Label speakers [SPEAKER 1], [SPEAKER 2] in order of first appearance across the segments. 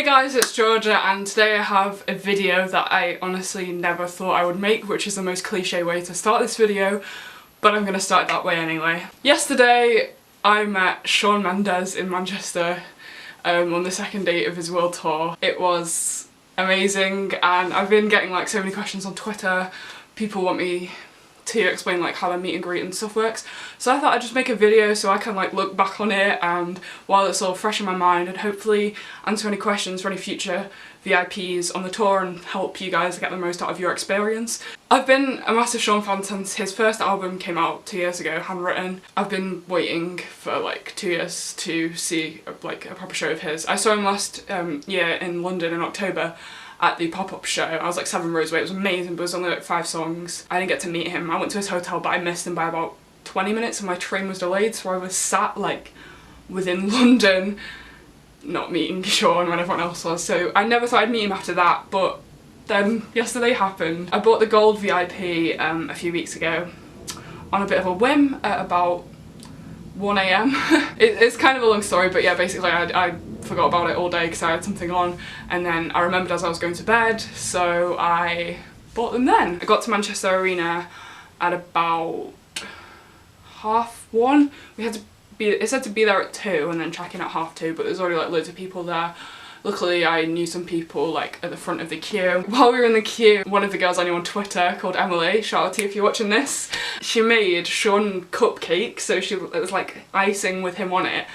[SPEAKER 1] guys, it's Georgia, and today I have a video that I honestly never thought I would make, which is the most cliche way to start this video, but I'm gonna start that way anyway. Yesterday I met Shawn Mendes in Manchester on the second date of his world tour. It was amazing, and I've been getting like so many questions on Twitter. People want me to explain like how the meet and greet and stuff works, so I thought I'd just make a video so I can like look back on it, and while it's all fresh in my mind, and hopefully answer any questions for any future VIPs on the tour and help you guys get the most out of your experience. I've been a massive Shawn fan since his first album came out 2 years ago, Handwritten. I've been waiting for like 2 years to see like a proper show of his. I saw him last year in London in October at the pop-up show. I was like 7 rows away. It was amazing, but it was only like 5 songs. I didn't get to meet him. I went to his hotel, but I missed him by about 20 minutes and my train was delayed, so I was sat like within London not meeting Shawn when everyone else was. So I never thought I'd meet him after that, but then yesterday happened. I bought the gold VIP a few weeks ago on a bit of a whim at about 1 AM. It's kind of a long story, but yeah, basically I forgot about it all day because I had something on, and then I remembered as I was going to bed, so I bought them then. I got to Manchester Arena at about 1:30. We had to be, it said to be there at 2 and then check in at 2:30, but there's already like loads of people there. Luckily I knew some people like at the front of the queue. While we were in the queue, one of the girls I knew on Twitter called Emily, shout out to you if you're watching this, she made Shawn cupcakes, so it was like icing with him on it,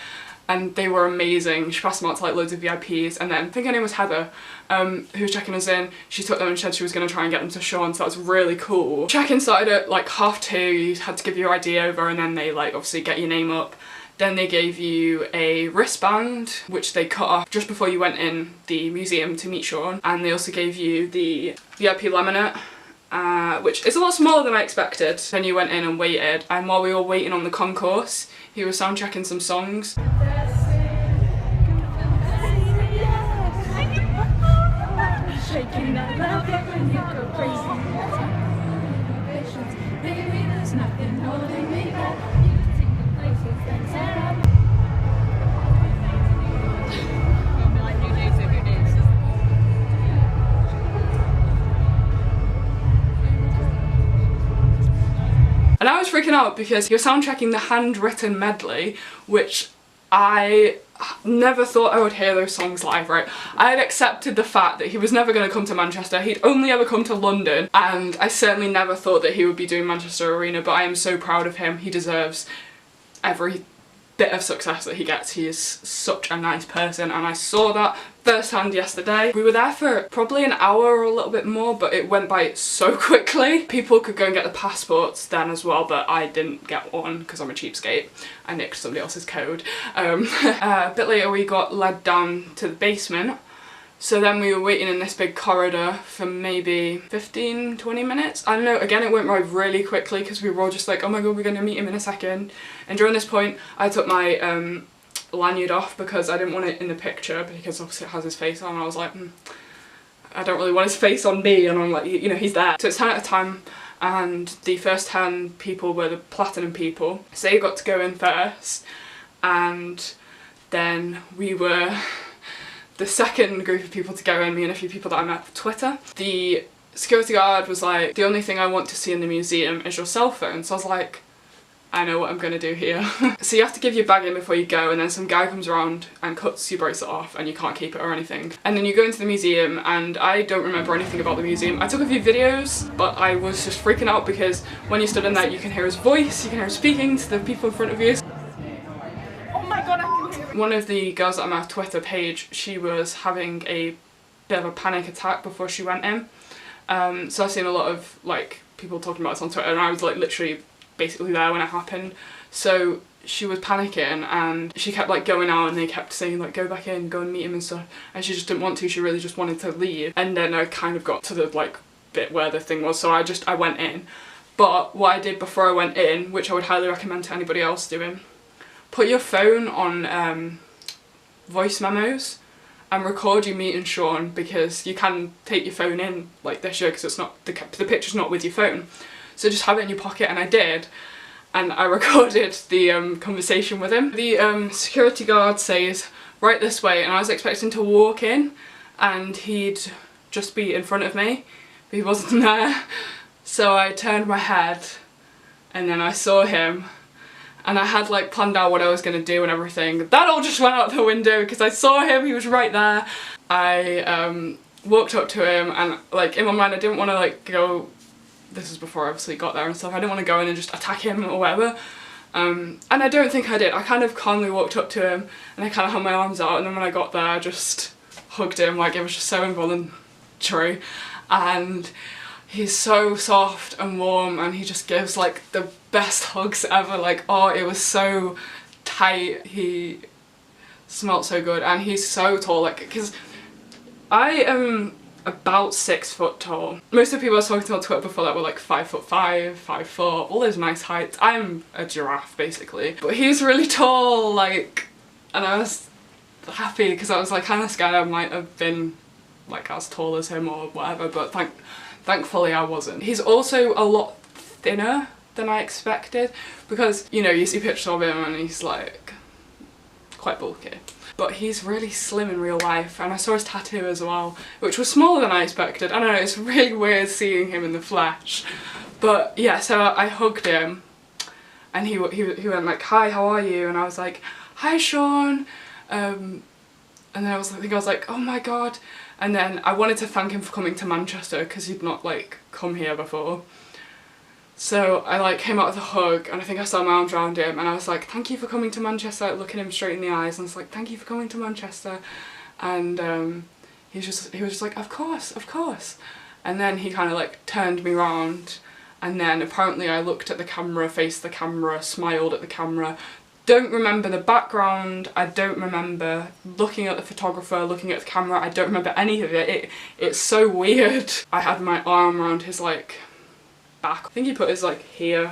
[SPEAKER 1] and they were amazing. She passed them out to like loads of VIPs, and then I think her name was Heather, who was checking us in. She took them and said she was going to try and get them to Shawn, so that was really cool. Check-in started at like 2:30, you had to give your ID over, and then they like obviously get your name up. Then they gave you a wristband, which they cut off just before you went in the museum to meet Shawn, and they also gave you the VIP laminate, which is a lot smaller than I expected. Then you went in and waited, and while we were waiting on the concourse, he was sound checking some songs. And I was freaking out because he was soundtracking the Handwritten medley, which I never thought I would hear those songs live, right? I had accepted the fact that he was never going to come to Manchester. He'd only ever come to London, and I certainly never thought that he would be doing Manchester Arena, but I am so proud of him. He deserves every bit of success that he gets. He is such a nice person, and I saw that firsthand yesterday. We were there for probably an hour or a little bit more, but it went by so quickly. People could go and get the passports then as well, but I didn't get one because I'm a cheapskate. I nicked somebody else's code. A bit later we got led down to the basement. So then we were waiting in this big corridor for maybe 15-20 minutes. I don't know, again it went by really quickly because we were all just like, oh my god, we're going to meet him in a second. And during this point I took my lanyard off because I didn't want it in the picture, because obviously it has his face on, and I was like, I don't really want his face on me, and I'm like, you know, he's there. So it's 10 at a time, and the first 10 people were the platinum people, so they got to go in first, and then we were the second group of people to go in, me and a few people that I met on Twitter. The security guard was like, the only thing I want to see in the museum is your cell phone. So I was like, I know what I'm gonna do here. So you have to give your bag in before you go, and then some guy comes around and cuts your bracelet off and you can't keep it or anything. And then you go into the museum, and I don't remember anything about the museum. I took a few videos, but I was just freaking out because when you stood in there you can hear his voice, you can hear him speaking to the people in front of you. Oh my god, I can hear. One of the girls that I'm on Twitter page, she was having a bit of a panic attack before she went in. So I've seen a lot of like people talking about this on Twitter, and I was like literally basically there when it happened. So she was panicking, and she kept like going out, and they kept saying like, go back in, go and meet him and stuff, and she just didn't want to. She really just wanted to leave. And then I kind of got to the like bit where the thing was, so I went in. But what I did before I went in, which I would highly recommend to anybody else doing, put your phone on voice memos and record you meeting Shawn, because you can take your phone in like this year because it's not, the picture's not with your phone. So just have it in your pocket, and I did. And I recorded the conversation with him. The security guard says, right this way, and I was expecting to walk in and he'd just be in front of me, but he wasn't there. So I turned my head and then I saw him, and I had like planned out what I was going to do and everything. That all just went out the window because I saw him, he was right there. I walked up to him and like in my mind I didn't want to like go, this was before I obviously got there and stuff, I didn't want to go in and just attack him or whatever. And I don't think I did. I kind of calmly walked up to him and I kind of had my arms out, and then when I got there I just hugged him, like it was just so involuntary. And he's so soft and warm and he just gives like the best hugs ever, like oh it was so tight, he smelled so good, and he's so tall, like because I am about 6 foot tall. Most of the people I was talking to on Twitter before that were like 5'5", 5 foot, all those nice heights. I'm a giraffe basically, but he's really tall, like, and I was happy because I was like kind of scared I might have been like as tall as him or whatever, but thankfully I wasn't. He's also a lot thinner than I expected because, you know, you see pictures of him and he's like quite bulky. But he's really slim in real life, and I saw his tattoo as well, which was smaller than I expected. I don't know, it's really weird seeing him in the flesh. But yeah, so I hugged him and he went like, hi, how are you? And I was like, hi Shawn. And then I was like, oh my god. And then I wanted to thank him for coming to Manchester because he'd not like come here before. So I like came out of the hug and I think I saw my arms around him and I was like, thank you for coming to Manchester, like, looking him straight in the eyes, and I was like, thank you for coming to Manchester. And he was just like, of course, of course. And then he kind of like turned me round, and then apparently I looked at the camera, faced the camera, smiled at the camera. Don't remember the background, I don't remember looking at the photographer, looking at the camera, I don't remember any of it. It's so weird. I had my arm around his like back. I think he put his like here,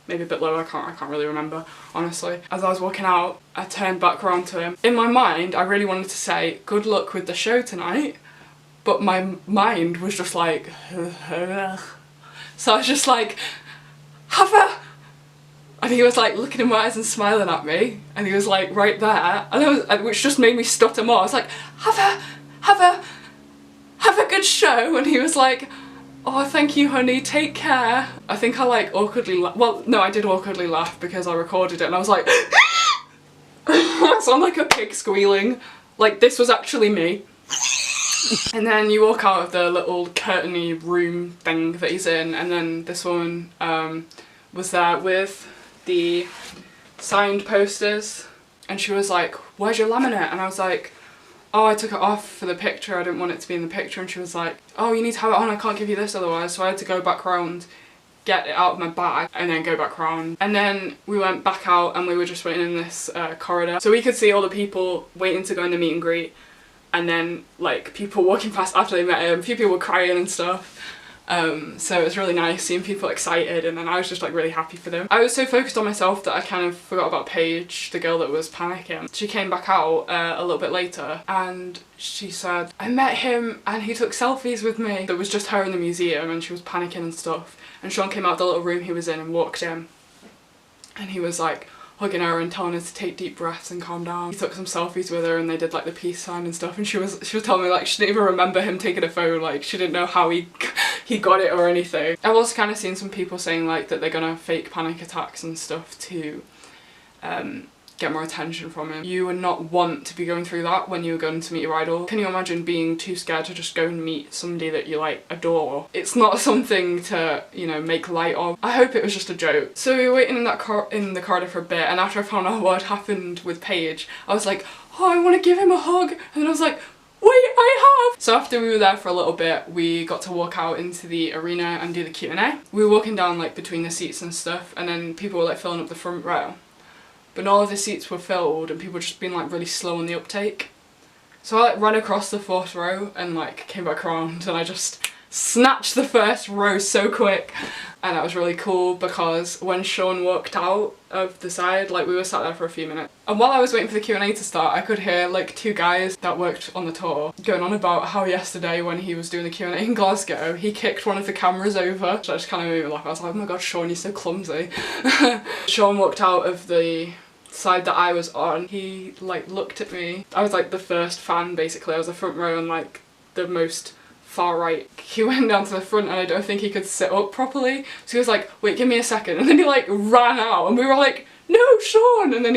[SPEAKER 1] maybe a bit lower, I can't really remember, honestly. As I was walking out, I turned back around to him. In my mind, I really wanted to say, good luck with the show tonight, but my mind was just like, so I was just like, have a... And he was like looking in my eyes and smiling at me, and he was like right there, and which just made me stutter more. I was like, have a good show, and he was like, oh thank you honey, take care. I think I like awkwardly well no, I did awkwardly laugh because I recorded it and I was like I sound like a pig squealing, like this was actually me. And then you walk out of the little curtainy room thing that he's in, and then this woman was there with the signed posters, and she was like, where's your laminate? And I was like, oh, I took it off for the picture, I didn't want it to be in the picture. And she was like, oh, you need to have it on, I can't give you this otherwise. So I had to go back round, get it out of my bag, and then go back round. And then we went back out and we were just waiting in this corridor. So we could see all the people waiting to go in the meet and greet, and then like people walking past after they met him, a few people were crying and stuff. So it was really nice seeing people excited, and then I was just like really happy for them. I was so focused on myself that I kind of forgot about Paige, the girl that was panicking. She came back out a little bit later and she said, I met him and he took selfies with me. There was just her in the museum and she was panicking and stuff, and Shawn came out of the little room he was in and walked in, and he was like hugging her and telling her to take deep breaths and calm down. He took some selfies with her and they did like the peace sign and stuff, and she was telling me like she didn't even remember him taking a photo, like she didn't know how he got it or anything. I've also kind of seen some people saying like that they're gonna fake panic attacks and stuff to get more attention from him. You would not want to be going through that when you were going to meet your idol. Can you imagine being too scared to just go and meet somebody that you like adore? It's not something to, you know, make light of. I hope it was just a joke. So we were waiting in the corridor for a bit, and after I found out what had happened with Paige, I was like, oh, I want to give him a hug, and then I was like, wait, I have! So after we were there for a little bit, we got to walk out into the arena and do the Q&A. We were walking down like between the seats and stuff, and then people were like filling up the front row. But all of the seats were filled and people were just being like really slow on the uptake. So I like ran across the 4th row and like came back around, and I just snatched the 1st row so quick. And that was really cool because when Shawn walked out of the side, like we were sat there for a few minutes. And while I was waiting for the Q&A to start, I could hear like 2 guys that worked on the tour going on about how yesterday when he was doing the Q&A in Glasgow, he kicked one of the cameras over. So I just kind of made me laugh. I was like, oh my god, Shawn, you're so clumsy. Shawn walked out of the side that I was on, he like looked at me. I was like the first fan basically. I was the front row and like the most far right. He went down to the front and I don't think he could sit up properly. So he was like, wait, give me a second. And then he like ran out and we were like, no, Shawn! And then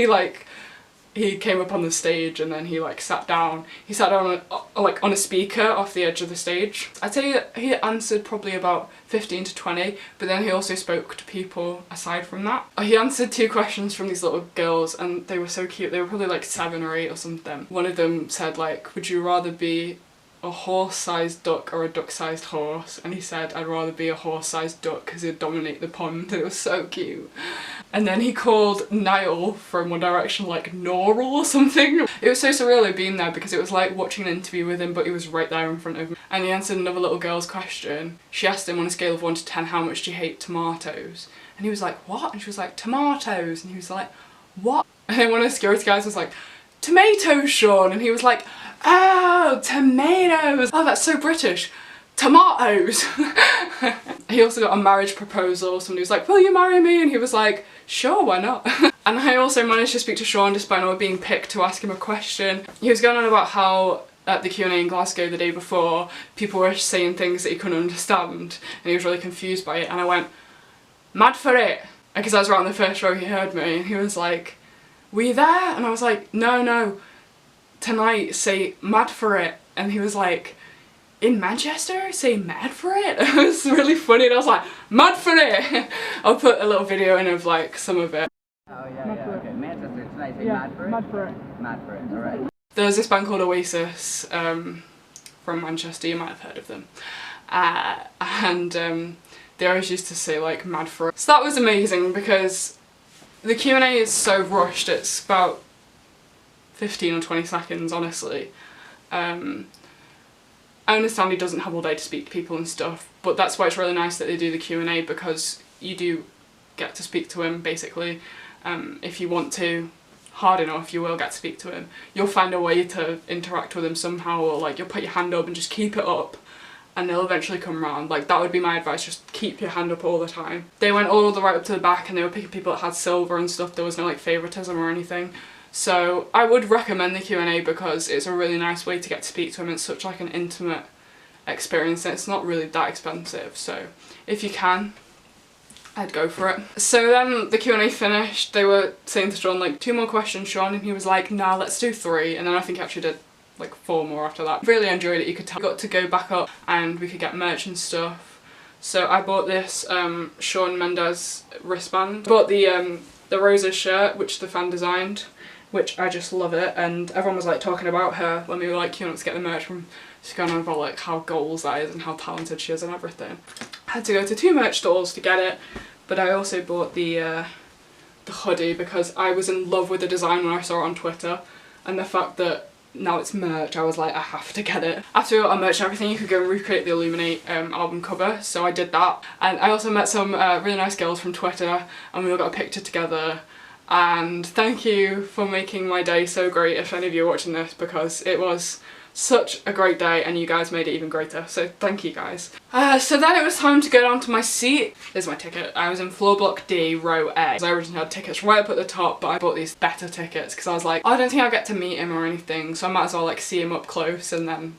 [SPEAKER 1] he came up on the stage and then he like sat down. He sat down on a speaker off the edge of the stage. I'd say he answered probably about 15 to 20, but then he also spoke to people aside from that. He answered 2 questions from these little girls and they were so cute. They were probably like 7 or 8 or something. One of them said like, would you rather be a horse-sized duck or a duck-sized horse? And he said, I'd rather be a horse-sized duck because he'd dominate the pond. It was so cute. And then he called Niall from One Direction like Normal or something. It was so surreal being there because it was like watching an interview with him, but he was right there in front of me. And he answered another little girl's question. She asked him on a scale of 1 to 10, how much do you hate tomatoes? And he was like, what? And she was like, tomatoes. And he was like, what? And then one of the security guys was like, tomatoes, Shawn. And he was like, oh, tomatoes. Oh, that's so British. Tomatoes. He also got a marriage proposal. Somebody was like, will you marry me? And he was like, sure, why not? And I also managed to speak to Shawn despite not being picked to ask him a question. He was going on about how at the Q&A in Glasgow the day before, people were saying things that he couldn't understand and he was really confused by it. And I went, mad for it. Because I was right on the first row, he heard me and he was like, were you there? And I was like, no, tonight say mad for it. And he was like, in Manchester, say mad for it? It was really funny and I was like, mad for it! I'll put a little video in of like some of it.
[SPEAKER 2] Oh yeah, okay. Manchester tonight, say mad for it? Mad for it. Mad for it, alright.
[SPEAKER 1] There was this band called Oasis from Manchester, you might have heard of them. They always used to say like mad for it. So that was amazing because the Q&A is so rushed, it's about 15 or 20 seconds honestly. I understand he doesn't have all day to speak to people and stuff, but that's why it's really nice that they do the Q&A because you do get to speak to him basically. If you want to, hard enough, you will get to speak to him. You'll find a way to interact with him somehow, or like you'll put your hand up and just keep it up and they'll eventually come round. Like that would be my advice, just keep your hand up all the time. They went all the way up to the back and they were picking people that had silver and stuff. There was no like favouritism or anything. So I would recommend the Q&A because it's a really nice way to get to speak to him. It's such like an intimate experience and it's not really that expensive. So if you can, I'd go for it. So then the Q&A finished. They were saying to Shawn like 2 more questions, Shawn, and he was like, nah, let's do 3. And then I think he actually did like 4 more after that. Really enjoyed it. You could tell. We got to go back up and we could get merch and stuff. So I bought this Shawn Mendes wristband. Bought the Roses shirt, which the fan designed, which I just love it, and everyone was like talking about her when we were like, you know, let's get the merch from. She's going on about like how goals that is and how talented she is and everything. I had to go to 2 merch stores to get it, but I also bought the hoodie because I was in love with the design when I saw it on Twitter, and the fact that now it's merch, I was like, I have to get it. After we got our merch and everything, you could go and recreate the Illuminate album cover, so I did that. And I also met some really nice girls from Twitter and we all got a picture together. And thank you for making my day so great if any of you are watching this, because it was such a great day and you guys made it even greater, so thank you guys. So then it was time to go down to my seat. There's my ticket. I was in floor block D, row A. I originally had tickets right up at the top, but I bought these better tickets because I was like, I don't think I'll get to meet him or anything, so I might as well like see him up close, and then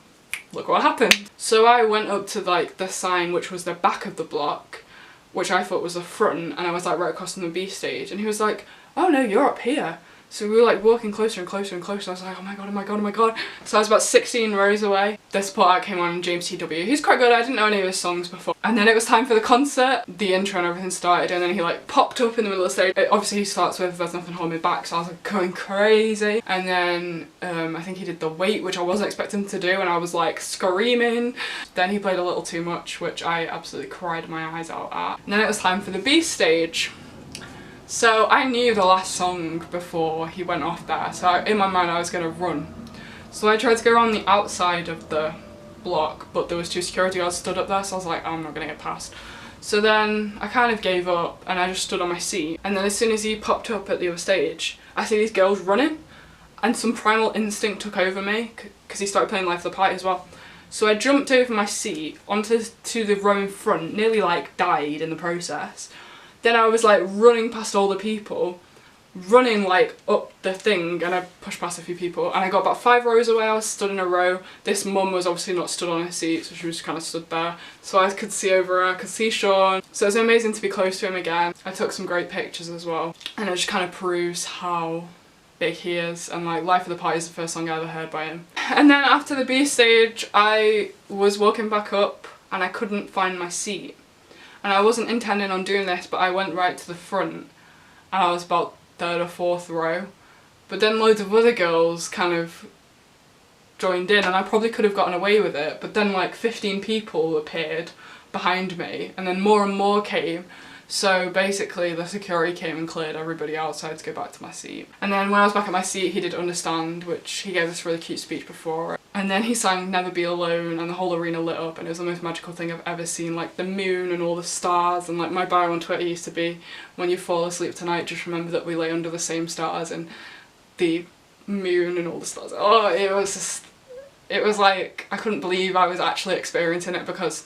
[SPEAKER 1] look what happened. So I went up to like the sign which was the back of the block, which I thought was the front, and I was like right across from the B stage, and he was like, oh no, you're up here. So we were like walking closer and closer and closer. I was like, oh my god, oh my god, oh my god. So I was about 16 rows away. This part came on James T.W. He's quite good. I didn't know any of his songs before. And then it was time for the concert. The intro and everything started, and then he like popped up in the middle of the stage. Obviously he starts with There's Nothing Holding Me Back, so I was like going crazy. And then I think he did The Wait, which I wasn't expecting him to do, and I was like screaming. Then he played A Little Too Much, which I absolutely cried my eyes out at. And then it was time for the B stage. So I knew the last song before he went off there, so in my mind I was going to run. So I tried to go around the outside of the block, but there was 2 security guards stood up there, so I was like, oh, I'm not going to get past. So then I kind of gave up and I just stood on my seat, and then as soon as he popped up at the other stage, I see these girls running, and some primal instinct took over me, because he started playing Life of the Party as well. So I jumped over my seat onto the row in front, nearly like died in the process. Then I was like running past all the people, running like up the thing, and I pushed past a few people, and I got about 5 rows away. I was stood in a row. This mum was obviously not stood on her seat, so she was kind of stood there, so I could see over her, I could see Shawn, so it was amazing to be close to him again. I took some great pictures as well, and it just kind of proves how big he is, and like Life of the Party is the first song I ever heard by him. And then after the B stage, I was walking back up and I couldn't find my seat, and I wasn't intending on doing this, but I went right to the front and I was about 3rd or 4th row, but then loads of other girls kind of joined in, and I probably could have gotten away with it, but then like 15 people appeared behind me, and then more and more came, so basically the security came and cleared everybody outside to go back to my seat. And then when I was back at my seat, he did Understand, which he gave this really cute speech before, and then he sang Never Be Alone, and the whole arena lit up, and it was the most magical thing I've ever seen, like the moon and all the stars, and like my bio on Twitter used to be, when you fall asleep tonight, just remember that we lay under the same stars, and the moon and all the stars. Oh, it was just, it was like, I couldn't believe I was actually experiencing it, because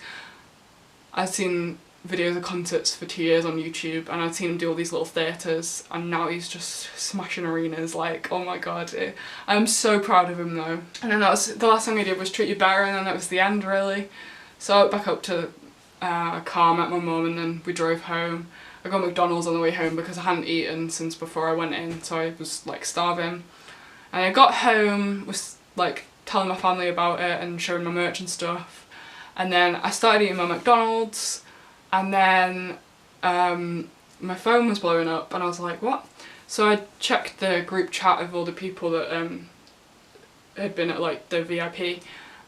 [SPEAKER 1] I'd seen videos of concerts for 2 years on YouTube, and I'd seen him do all these little theatres, and now he's just smashing arenas. Like, oh my god, I'm so proud of him though. And then that was the last song he did was Treat You Better, and then that was the end really. So I went back up to a car, met my mum, and then we drove home. I got McDonald's on the way home because I hadn't eaten since before I went in, so I was like starving. And I got home, was like telling my family about it and showing my merch and stuff, and then I started eating my McDonald's. And then my phone was blowing up, and I was like, what? So I checked the group chat of all the people that had been at like the VIP,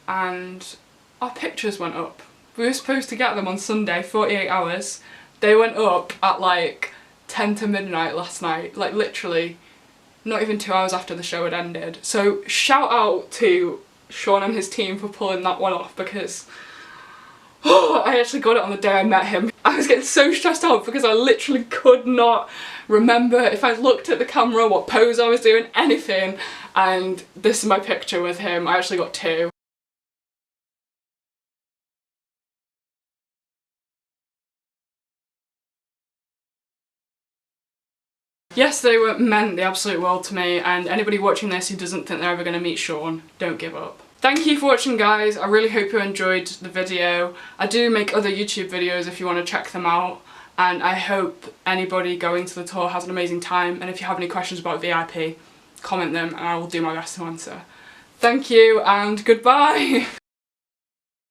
[SPEAKER 1] and our pictures went up. We were supposed to get them on Sunday, 48 hours. They went up at like 10 to midnight last night, like literally not even 2 hours after the show had ended. So shout out to Shawn and his team for pulling that one off, because oh, I actually got it on the day I met him. I was getting so stressed out because I literally could not remember if I looked at the camera, what pose I was doing, anything. And this is my picture with him. I actually got 2. Yesterday meant the absolute world to me, and anybody watching this who doesn't think they're ever going to meet Shawn, don't give up. Thank you for watching guys, I really hope you enjoyed the video. I do make other YouTube videos if you want to check them out, and I hope anybody going to the tour has an amazing time, and if you have any questions about VIP, comment them and I will do my best to answer. Thank you and goodbye!